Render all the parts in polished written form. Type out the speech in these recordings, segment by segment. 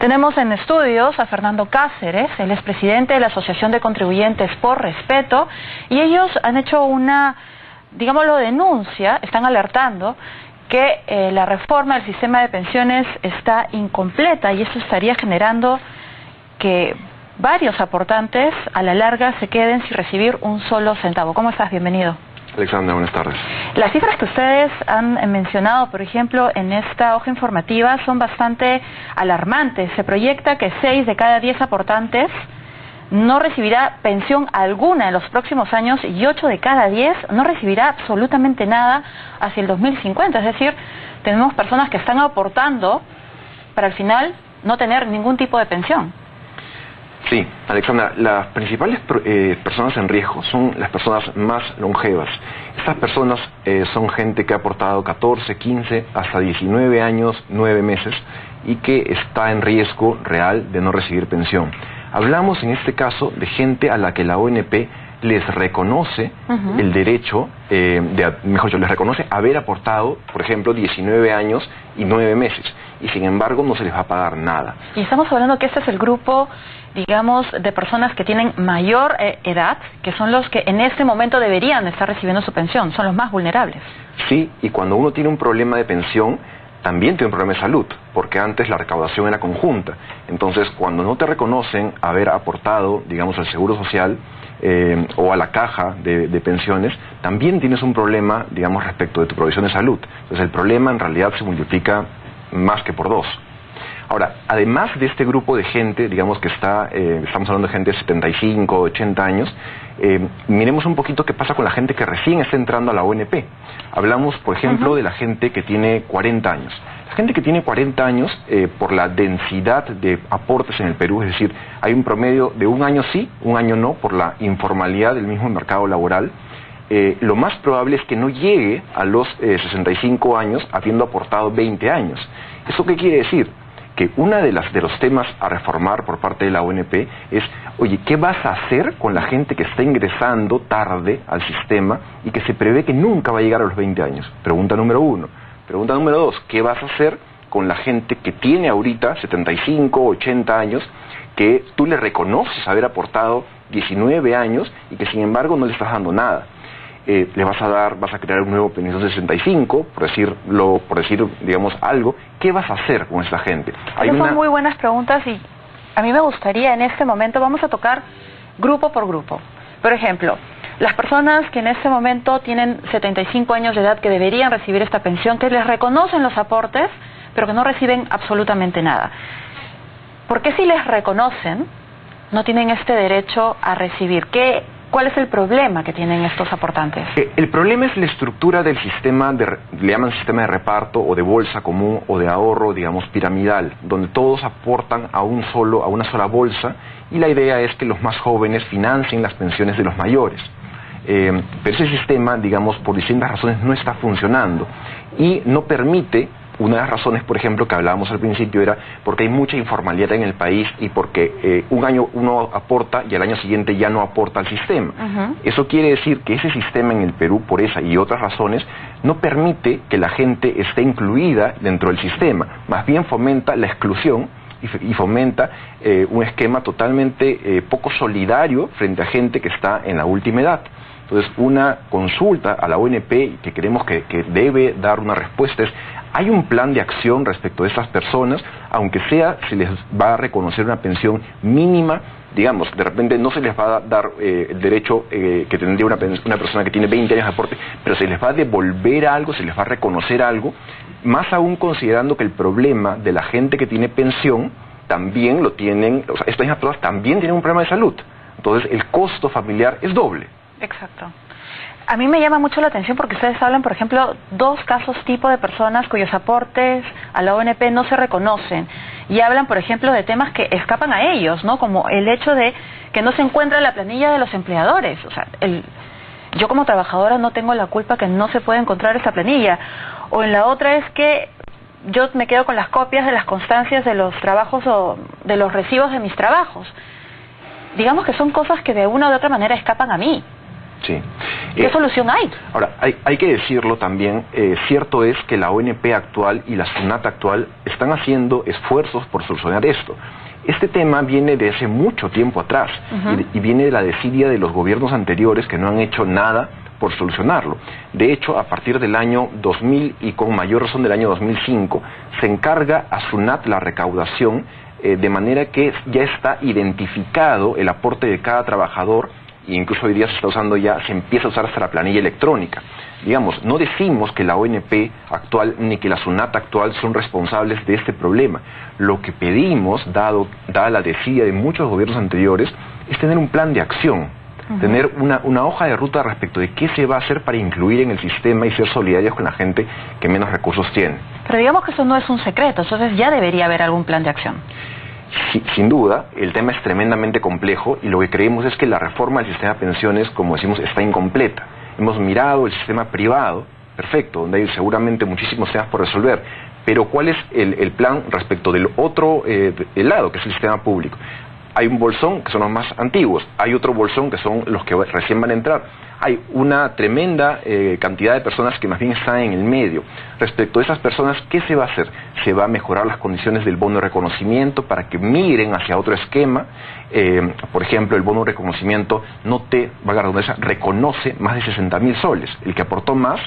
Tenemos en estudios a Fernando Cáceres, él es presidente de la Asociación de Contribuyentes por Respeto, y ellos han hecho una, digámoslo, denuncia, están alertando que la reforma del sistema de pensiones está incompleta y eso estaría generando que varios aportantes a la larga se queden sin recibir un solo centavo. ¿Cómo estás? Bienvenido. Alexandra, buenas tardes. Las cifras que ustedes han mencionado, por ejemplo, en esta hoja informativa son bastante alarmantes. Se proyecta que 6 de cada 10 aportantes no recibirá pensión alguna en los próximos años y 8 de cada 10 no recibirá absolutamente nada hacia el 2050. Es decir, tenemos personas que están aportando para al final no tener ningún tipo de pensión. Sí, Alexandra, las principales personas en riesgo son las personas más longevas. Estas personas son gente que ha aportado 14, 15, hasta 19 años, 9 meses y que está en riesgo real de no recibir pensión. Hablamos en este caso de gente a la que la ONP les reconoce el derecho, mejor dicho, les reconoce haber aportado, por ejemplo, 19 años y 9 meses, y sin embargo no se les va a pagar nada. Y estamos hablando que este es el grupo, digamos, de personas que tienen mayor edad, que son los que en este momento deberían estar recibiendo su pensión, son los más vulnerables. Sí, y cuando uno tiene un problema de pensión, también tiene un problema de salud, porque antes la recaudación era conjunta. Entonces, cuando no te reconocen haber aportado, digamos, al Seguro Social o a la caja de pensiones, también tienes un problema, digamos, respecto de tu provisión de salud. Entonces, el problema en realidad se multiplica más que por 2. Ahora, además de este grupo de gente, digamos que estamos hablando de gente de 75, 80 años, miremos un poquito qué pasa con la gente que recién está entrando a la ONP. Hablamos, por ejemplo, de la gente que tiene 40 años. La gente que tiene 40 años, por la densidad de aportes en el Perú, es decir, hay un promedio de un año sí, un año no, por la informalidad del mismo mercado laboral, lo más probable es que no llegue a los 65 años habiendo aportado 20 años. ¿Eso qué quiere decir? Que uno de los temas a reformar por parte de la ONP es, oye, ¿qué vas a hacer con la gente que está ingresando tarde al sistema y que se prevé que nunca va a llegar a los 20 años? Pregunta número 1. Pregunta número 2, ¿qué vas a hacer con la gente que tiene ahorita 75, 80 años, que tú le reconoces haber aportado 19 años y que sin embargo no le estás dando nada? Le vas a crear un nuevo pensión 65, por decir, digamos, algo. ¿Qué vas a hacer con esa gente? Son muy buenas preguntas y a mí me gustaría en este momento, vamos a tocar grupo por grupo. Por ejemplo, las personas que en este momento tienen 75 años de edad que deberían recibir esta pensión, que les reconocen los aportes, pero que no reciben absolutamente nada. ¿Por qué si les reconocen no tienen este derecho a recibir? ¿Cuál es el problema que tienen estos aportantes? El problema es la estructura del sistema, le llaman sistema de reparto o de bolsa común o de ahorro, digamos, piramidal, donde todos aportan a una sola bolsa y la idea es que los más jóvenes financien las pensiones de los mayores. Pero ese sistema, digamos, por distintas razones no está funcionando y no permite. Una de las razones, por ejemplo, que hablábamos al principio era porque hay mucha informalidad en el país y porque un año uno aporta y al año siguiente ya no aporta al sistema. Eso quiere decir que ese sistema en el Perú, por esa y otras razones, no permite que la gente esté incluida dentro del sistema. Más bien fomenta la exclusión y fomenta un esquema totalmente poco solidario frente a gente que está en la última edad. Entonces, una consulta a la ONP que creemos que debe dar una respuesta es: ¿hay un plan de acción respecto de estas personas? Aunque sea, se les va a reconocer una pensión mínima, digamos, de repente no se les va a dar el derecho que tendría una persona que tiene 20 años de aporte, pero se les va a devolver algo, se les va a reconocer algo, más aún considerando que el problema de la gente que tiene pensión también lo tienen, o sea, estas mismas personas también tienen un problema de salud. Entonces, el costo familiar es doble. Exacto. A mí me llama mucho la atención porque ustedes hablan, por ejemplo, 2 casos tipo de personas cuyos aportes a la ONP no se reconocen y hablan, por ejemplo, de temas que escapan a ellos, ¿no? Como el hecho de que no se encuentra en la planilla de los empleadores. O sea, yo como trabajadora no tengo la culpa que no se pueda encontrar esa planilla. O en la otra es que yo me quedo con las copias de las constancias de los trabajos o de los recibos de mis trabajos. Digamos que son cosas que de una u otra manera escapan a mí. Sí. ¿Qué solución hay? Ahora, hay que decirlo también, cierto es que la ONP actual y la SUNAT actual están haciendo esfuerzos por solucionar esto. Este tema viene de hace mucho tiempo atrás y viene de la desidia de los gobiernos anteriores que no han hecho nada por solucionarlo. De hecho, a partir del año 2000 y con mayor razón del año 2005, se encarga a SUNAT la recaudación de manera que ya está identificado el aporte de cada trabajador, e incluso hoy día se está usando se empieza a usar hasta la planilla electrónica. Digamos, no decimos que la ONP actual ni que la SUNAT actual son responsables de este problema. Lo que pedimos, dada la desidia de muchos gobiernos anteriores, es tener un plan de acción, tener una hoja de ruta respecto de qué se va a hacer para incluir en el sistema y ser solidarios con la gente que menos recursos tiene. Pero digamos que eso no es un secreto, entonces ya debería haber algún plan de acción. Sí, sin duda, el tema es tremendamente complejo y lo que creemos es que la reforma del sistema de pensiones, como decimos, está incompleta. Hemos mirado el sistema privado, perfecto, donde hay seguramente muchísimos temas por resolver, pero ¿cuál es el plan respecto del otro lado, que es el sistema público? Hay un bolsón, que son los más antiguos, hay otro bolsón, que son los que recién van a entrar. Hay una tremenda cantidad de personas que más bien están en el medio. Respecto a esas personas, ¿qué se va a hacer? Se va a mejorar las condiciones del bono de reconocimiento para que migren hacia otro esquema. Por ejemplo, el bono de reconocimiento reconoce más de 60.000 soles. El que aportó más,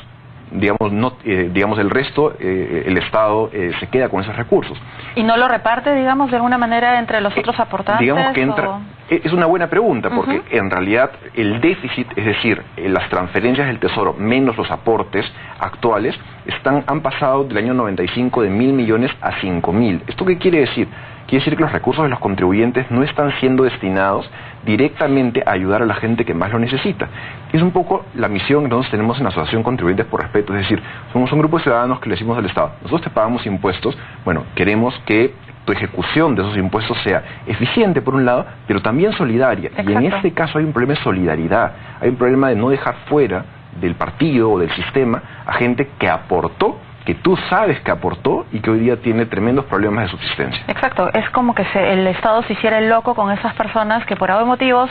digamos el resto, el Estado se queda con esos recursos. ¿Y no lo reparte, digamos, de alguna manera entre los otros aportantes? Digamos que entra... Es una buena pregunta, porque en realidad el déficit, es decir, las transferencias del Tesoro menos los aportes actuales, han pasado del año 95 de 1.000 millones a 5.000. ¿Esto qué quiere decir? Quiere decir que los recursos de los contribuyentes no están siendo destinados directamente a ayudar a la gente que más lo necesita. Es un poco la misión que nosotros tenemos en la Asociación Contribuyentes por Respeto, es decir, somos un grupo de ciudadanos que le decimos al Estado, nosotros te pagamos impuestos, bueno, queremos que tu ejecución de esos impuestos sea eficiente por un lado, pero también solidaria. Exacto. Y en este caso hay un problema de solidaridad, hay un problema de no dejar fuera del partido o del sistema a gente que aportó, que tú sabes que aportó y que hoy día tiene tremendos problemas de subsistencia. Exacto, es como que el Estado se hiciera el loco con esas personas que por algún motivos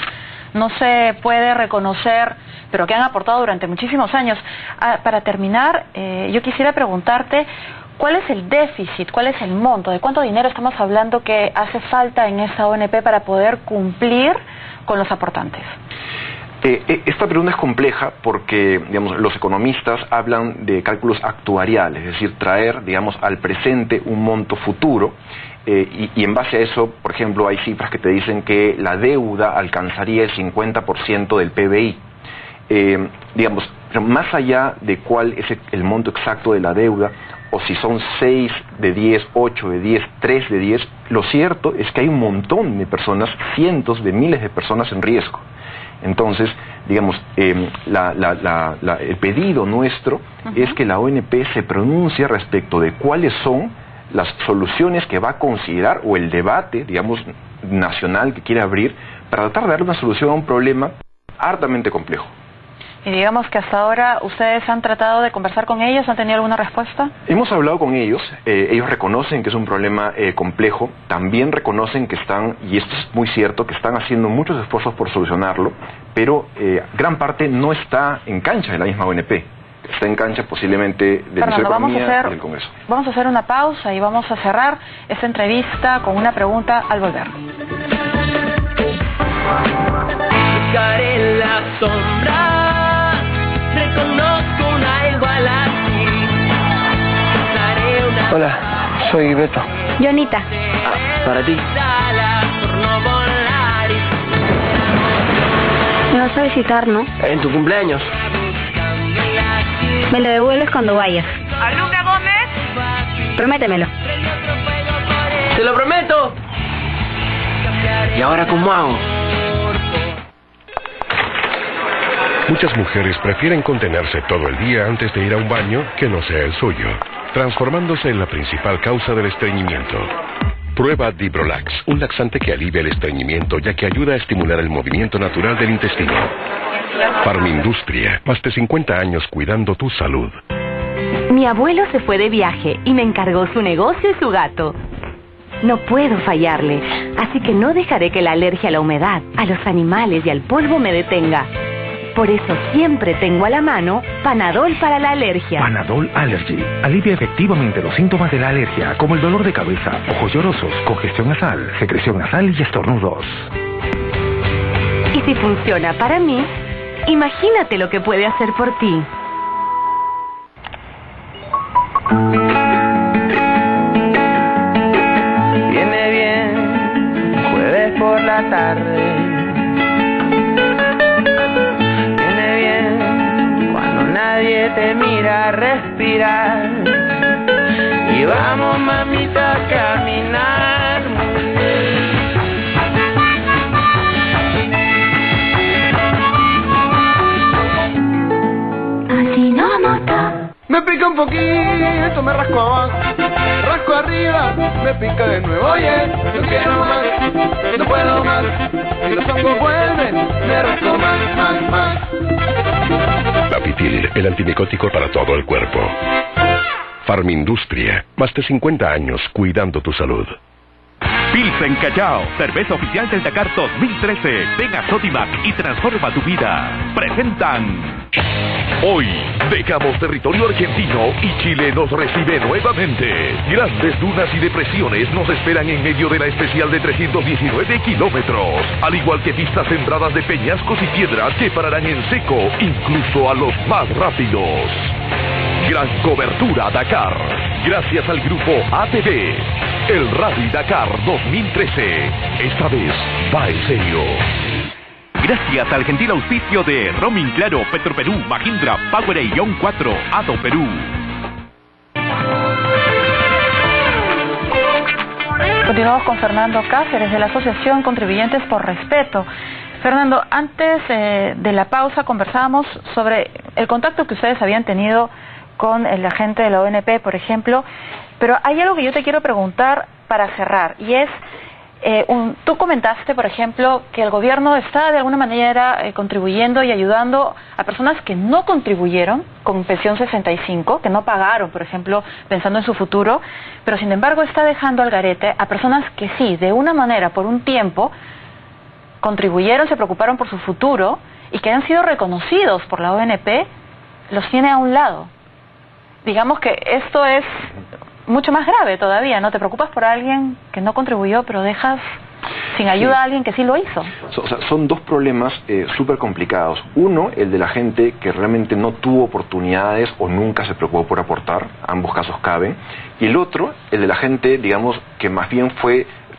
no se puede reconocer, pero que han aportado durante muchísimos años. Para terminar, yo quisiera preguntarte, ¿cuál es el déficit, cuál es el monto, de cuánto dinero estamos hablando que hace falta en esa ONP para poder cumplir con los aportantes? Esta pregunta es compleja porque, digamos, los economistas hablan de cálculos actuariales, es decir, traer, digamos, al presente un monto futuro, y en base a eso, por ejemplo, hay cifras que te dicen que la deuda alcanzaría el 50% del PBI. Digamos, más allá de cuál es el monto exacto de la deuda, o si son 6 de 10, 8 de 10, 3 de 10, lo cierto es que hay un montón de personas, cientos de miles de personas en riesgo. Entonces, digamos, el pedido nuestro es que la ONP se pronuncie respecto de cuáles son las soluciones que va a considerar, o el debate, digamos, nacional que quiere abrir, para tratar de dar una solución a un problema hartamente complejo. Y digamos que hasta ahora ustedes han tratado de conversar con ellos, ¿han tenido alguna respuesta? Hemos hablado con ellos, ellos reconocen que es un problema complejo, también reconocen que están, y esto es muy cierto, que están haciendo muchos esfuerzos por solucionarlo, pero gran parte no está en cancha de la misma ONP, está en cancha posiblemente del Ministerio de Economía y del Congreso. Vamos a hacer una pausa y vamos a cerrar esta entrevista con una pregunta al volver. Buscaré la sombra, reconozco una igual a ti. Hola, soy Beto. Jonita. Para ti. Me vas a visitar, ¿no? En tu cumpleaños. Me lo devuelves cuando vayas. ¿Alumna Gómez? Prométemelo. ¡Te lo prometo! ¿Y ahora cómo hago? Muchas mujeres prefieren contenerse todo el día antes de ir a un baño que no sea el suyo, transformándose en la principal causa del estreñimiento. Prueba Dibrolax, un laxante que alivia el estreñimiento ya que ayuda a estimular el movimiento natural del intestino. Farmindustria, más de 50 años cuidando tu salud. Mi abuelo se fue de viaje y me encargó su negocio y su gato. No puedo fallarle, así que no dejaré que la alergia a la humedad, a los animales y al polvo me detenga. Por eso siempre tengo a la mano Panadol para la alergia. Panadol Allergy alivia efectivamente los síntomas de la alergia, como el dolor de cabeza, ojos llorosos, congestión nasal, secreción nasal y estornudos. Y si funciona para mí, imagínate lo que puede hacer por ti. Viene bien, jueves por la tarde. Viene bien cuando nadie te mira respirar. Y vamos, mamita, a caminar muy bien. Me pica un poquito, me rasco abajo, rasco arriba, me pica de nuevo. Oye, yo quiero más, no puedo más. Si los hongos vuelven, me rasco más. Dapitil, el antimicótico para todo el cuerpo. Farmindustria, más de 50 años cuidando tu salud. Pilsen Callao, cerveza oficial del Dakar 2013. Ven a Sodimac y transforma tu vida. Presentan... Hoy dejamos territorio argentino y Chile nos recibe nuevamente. Grandes dunas y depresiones nos esperan en medio de la especial de 319 kilómetros. Al igual que pistas sembradas de peñascos y piedras que pararán en seco, incluso a los más rápidos. Gran cobertura Dakar. Gracias al grupo ATV. El Rally Dakar 2013. Esta vez va en serio. Gracias al gentil auspicio de Roaming Claro, Petroperú, Mahindra, Power e Ion 4, ADO Perú. Continuamos con Fernando Cáceres de la Asociación Contribuyentes por Respeto. Fernando, antes de la pausa conversábamos sobre el contacto que ustedes habían tenido con el agente de la ONP, por ejemplo, pero hay algo que yo te quiero preguntar para cerrar, y es, tú comentaste, por ejemplo, que el gobierno está de alguna manera contribuyendo y ayudando a personas que no contribuyeron con pensión 65, que no pagaron, por ejemplo, pensando en su futuro, pero sin embargo está dejando al garete a personas que sí, de una manera, por un tiempo, contribuyeron, se preocuparon por su futuro y que han sido reconocidos por la ONP, los tiene a un lado. Digamos que esto es mucho más grave todavía, ¿no? Te preocupas por alguien que no contribuyó, pero dejas sin ayuda a alguien que sí lo hizo. O sea, son dos problemas súper complicados. Uno, el de la gente que realmente no tuvo oportunidades o nunca se preocupó por aportar, ambos casos caben. Y el otro, el de la gente, digamos, que más bien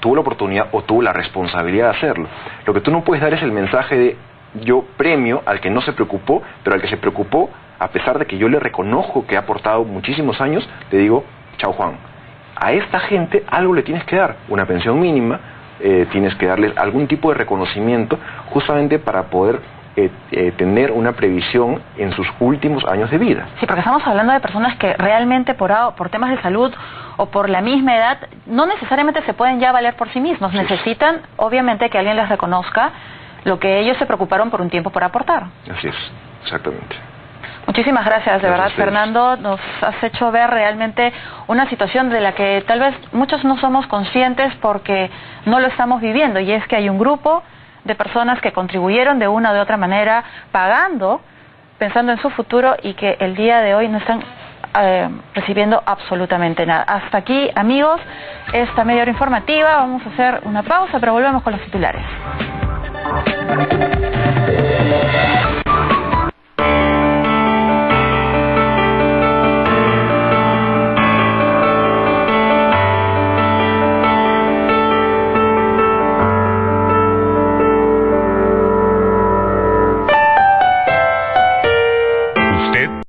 tuvo la oportunidad o tuvo la responsabilidad de hacerlo. Lo que tú no puedes dar es el mensaje de yo premio al que no se preocupó, pero al que se preocupó, a pesar de que yo le reconozco que ha aportado muchísimos años, te digo, chao Juan, a esta gente algo le tienes que dar, una pensión mínima, tienes que darles algún tipo de reconocimiento justamente para poder tener una previsión en sus últimos años de vida. Sí, porque estamos hablando de personas que realmente por temas de salud o por la misma edad no necesariamente se pueden ya valer por sí mismos, sí. Necesitan obviamente que alguien les reconozca lo que ellos se preocuparon por un tiempo por aportar. Así es, exactamente. Muchísimas gracias, de verdad, Fernando. Nos has hecho ver realmente una situación de la que tal vez muchos no somos conscientes porque no lo estamos viviendo, y es que hay un grupo de personas que contribuyeron de una o de otra manera, pagando, pensando en su futuro, y que el día de hoy no están recibiendo absolutamente nada. Hasta aquí, amigos, esta media hora informativa. Vamos a hacer una pausa, pero volvemos con los titulares.